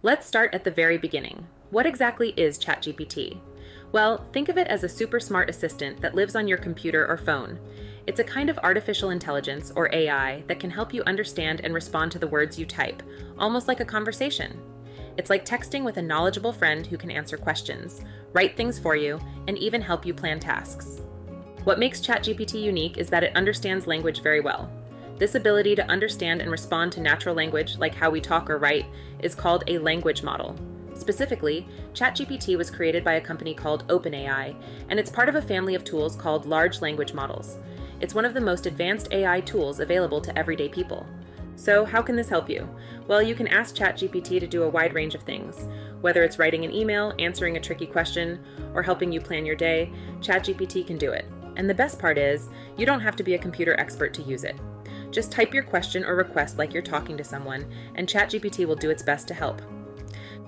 Let's start at the very beginning. What exactly is ChatGPT? Well, think of it as a super smart assistant that lives on your computer or phone. It's a kind of artificial intelligence, or AI, that can help you understand and respond to the words you type, almost like a conversation. It's like texting with a knowledgeable friend who can answer questions, write things for you, and even help you plan tasks. What makes ChatGPT unique is that it understands language very well. This ability to understand and respond to natural language, like how we talk or write, is called a language model. Specifically, ChatGPT was created by a company called OpenAI, and it's part of a family of tools called large language models. It's one of the most advanced AI tools available to everyday people. So how can this help you? Well, you can ask ChatGPT to do a wide range of things. Whether it's writing an email, answering a tricky question, or helping you plan your day, ChatGPT can do it. And the best part is, you don't have to be a computer expert to use it. Just type your question or request like you're talking to someone, and ChatGPT will do its best to help.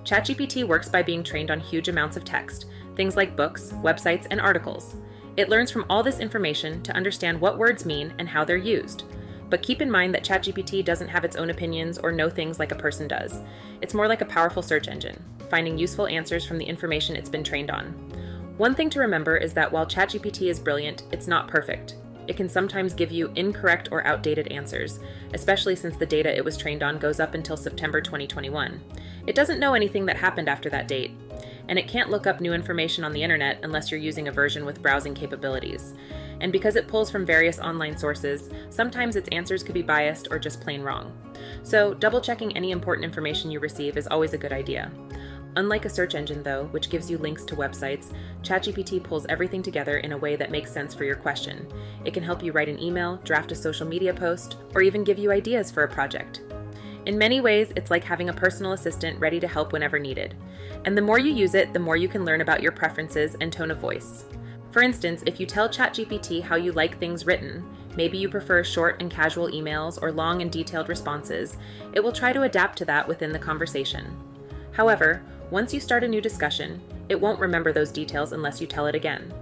ChatGPT works by being trained on huge amounts of text, things like books, websites, and articles. It learns from all this information to understand what words mean and how they're used. But keep in mind that ChatGPT doesn't have its own opinions or know things like a person does. It's more like a powerful search engine, finding useful answers from the information it's been trained on. One thing to remember is that while ChatGPT is brilliant, it's not perfect. It can sometimes give you incorrect or outdated answers, especially since the data it was trained on goes up until September 2021. It doesn't know anything that happened after that date, and it can't look up new information on the internet unless you're using a version with browsing capabilities. And because it pulls from various online sources, sometimes its answers could be biased or just plain wrong. So double-checking any important information you receive is always a good idea. Unlike a search engine, though, which gives you links to websites, ChatGPT pulls everything together in a way that makes sense for your question. It can help you write an email, draft a social media post, or even give you ideas for a project. In many ways, it's like having a personal assistant ready to help whenever needed. And the more you use it, the more you can learn about your preferences and tone of voice. For instance, if you tell ChatGPT how you like things written, maybe you prefer short and casual emails or long and detailed responses, it will try to adapt to that within the conversation. However, once you start a new discussion, it won't remember those details unless you tell it again.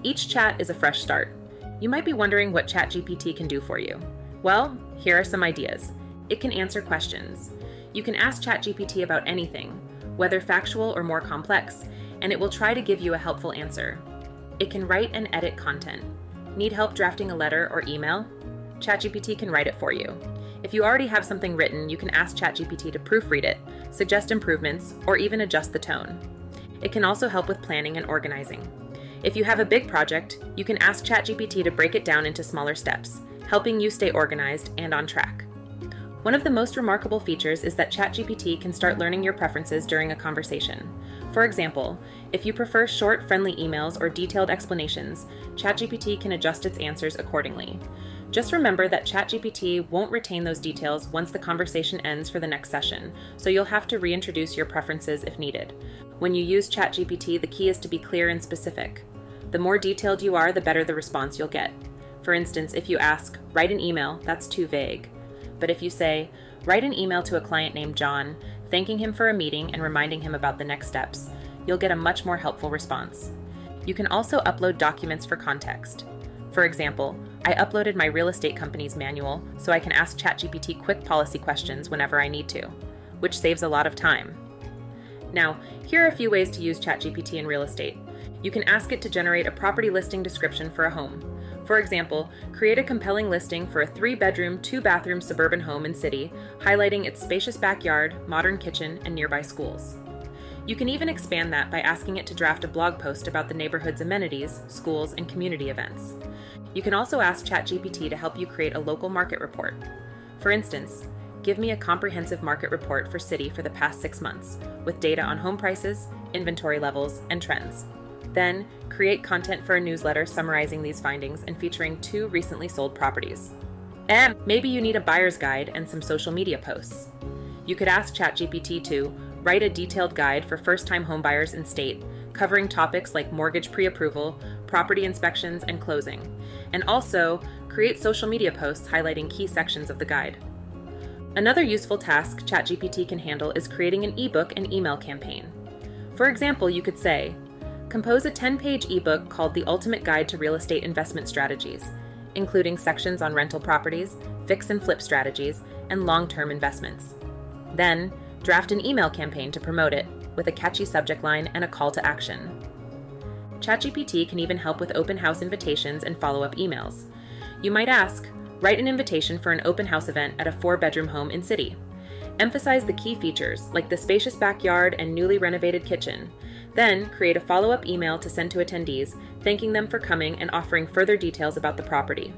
Each chat is a fresh start. You might be wondering what ChatGPT can do for you. Well, here are some ideas. It can answer questions. You can ask ChatGPT about anything, whether factual or more complex, and it will try to give you a helpful answer. It can write and edit content. Need help drafting a letter or email? ChatGPT can write it for you. If you already have something written, you can ask ChatGPT to proofread it, suggest improvements, or even adjust the tone. It can also help with planning and organizing. If you have a big project, you can ask ChatGPT to break it down into smaller steps, helping you stay organized and on track. One of the most remarkable features is that ChatGPT can start learning your preferences during a conversation. For example, if you prefer short, friendly emails or detailed explanations, ChatGPT can adjust its answers accordingly. Just remember that ChatGPT won't retain those details once the conversation ends for the next session, so you'll have to reintroduce your preferences if needed. When you use ChatGPT, the key is to be clear and specific. The more detailed you are, the better the response you'll get. For instance, if you ask, "Write an email," that's too vague. But if you say, "Write an email to a client named John, thanking him for a meeting and reminding him about the next steps," you'll get a much more helpful response. You can also upload documents for context. For example, I uploaded my real estate company's manual so I can ask ChatGPT quick policy questions whenever I need to, which saves a lot of time. Now, here are a few ways to use ChatGPT in real estate. You can ask it to generate a property listing description for a home. For example, create a compelling listing for a 3-bedroom, 2-bathroom suburban home in city, highlighting its spacious backyard, modern kitchen, and nearby schools. You can even expand that by asking it to draft a blog post about the neighborhood's amenities, schools, and community events. You can also ask ChatGPT to help you create a local market report. For instance, give me a comprehensive market report for city for the past 6 months, with data on home prices, inventory levels, and trends. Then, create content for a newsletter summarizing these findings and featuring 2 recently sold properties. And maybe you need a buyer's guide and some social media posts. You could ask ChatGPT to write a detailed guide for first-time homebuyers in state, covering topics like mortgage pre-approval, property inspections, and closing, and also create social media posts highlighting key sections of the guide. Another useful task ChatGPT can handle is creating an ebook and email campaign. For example, you could say, compose a 10-page ebook called The Ultimate Guide to Real Estate Investment Strategies, including sections on rental properties, fix and flip strategies, and long-term investments. Then, Draft an email campaign to promote it, with a catchy subject line and a call to action. ChatGPT can even help with open house invitations and follow-up emails. You might ask, write an invitation for an open house event at a 4-bedroom home in city. Emphasize the key features, like the spacious backyard and newly renovated kitchen. Then, create a follow-up email to send to attendees, thanking them for coming and offering further details about the property.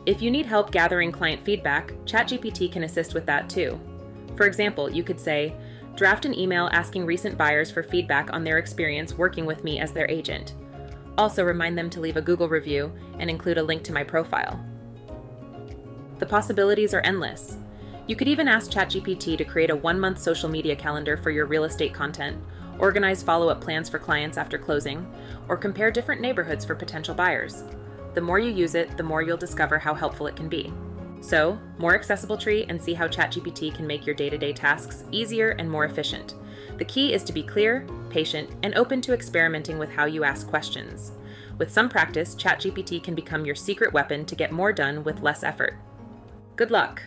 If you need help gathering client feedback, ChatGPT can assist with that too. For example, you could say, draft an email asking recent buyers for feedback on their experience working with me as their agent. Also remind them to leave a Google review and include a link to my profile. The possibilities are endless. You could even ask ChatGPT to create a 1-month social media calendar for your real estate content, organize follow-up plans for clients after closing, or compare different neighborhoods for potential buyers. The more you use it, the more you'll discover how helpful it can be. So, more accessible tree and see how ChatGPT can make your day-to-day tasks easier and more efficient. The key is to be clear, patient, and open to experimenting with how you ask questions. With some practice, ChatGPT can become your secret weapon to get more done with less effort. Good luck!